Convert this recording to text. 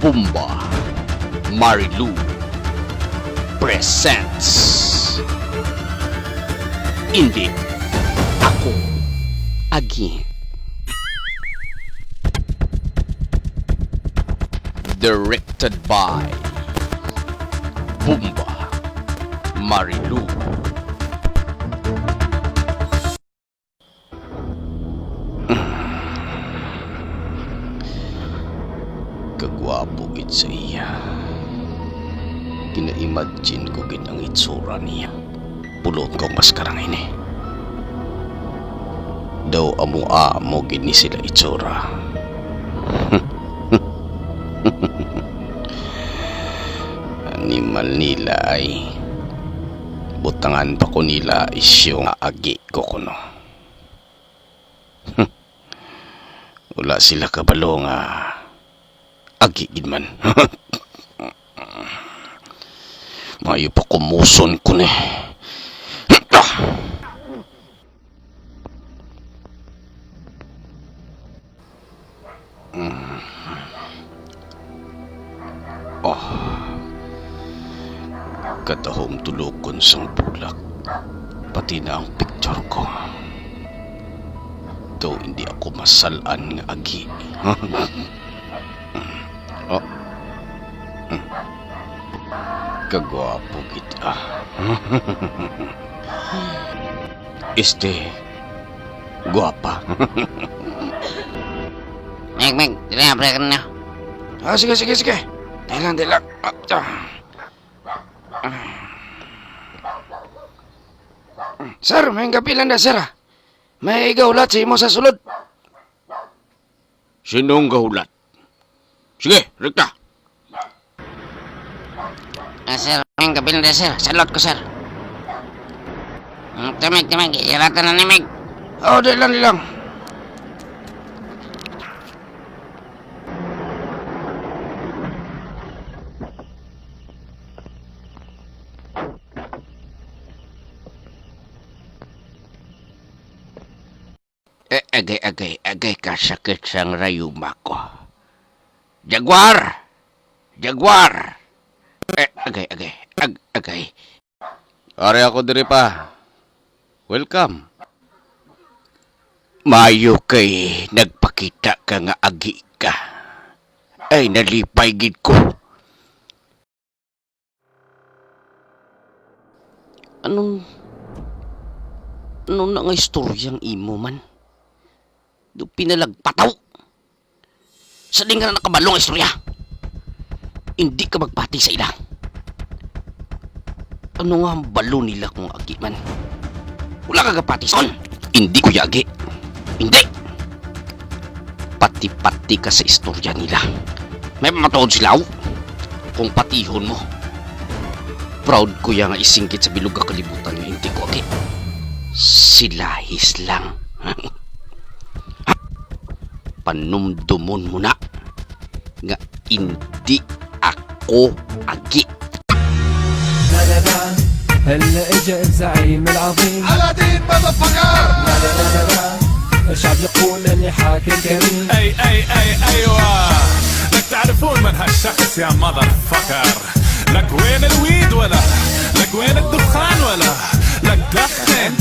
Bumba Marilu presents Hindi Ako Agi. Directed by Bumba Marilu. Kagwapo gid sa iya. Kina-imagine ko gid ang itsura niya. Pulot kong maskarang ini. Daw amo gid ni sila itsura. Animal nila ay butangan pa ko nila isyong agi ko kuno. Wala sila kabalo nga agi gid man. Mayo pa kumuson ko ni. Katahom tulokon sang bulak, pati na ang picture ko. Daw hindi ako masalan nga agi. Kagwapo kita. Guwapa. Meg, dili ka na. Sige. Dilang. Sir, may kapilan na, sir. May gaulat sa imo sa sulod. Sinong gaulat? Sige, rekta. Sir, may kapilan na, sir. Salot ko, sir. Tamig. Irata na ni Meg. Dilang. Agay kasakit sang rayuma ko. Jaguar! Agay. Ari ako diri pa. Welcome. Mayo kay nagpakita ka nga agi ka. Ay, nalipay gid ko. Anong na nga istoryang imo man? Do pinalagpataw. Sa di nga na nakabalong istorya. Hindi ka magpati sa ila. Ano nga ang balo nila kung agi man? Wala ka gapati son. Hindi ko yagi. Hindi. Pati-pati ka sa istorya nila. May matuod sila kung patihon mo. Proud ko yang isingkit sa bilog ka kalibutan nga hindi ko agi. Silahis lang. Panumdumon mo na nga hindi ako agi. هلا اجا الزعيم العظيم علادين مذفقر لا الشعب يقول اني حاكم كريم ايوه لك تعرفون من هالشخص يا مذر فكر لك وين الويد ولا لك وين الدخان ولا لك دخن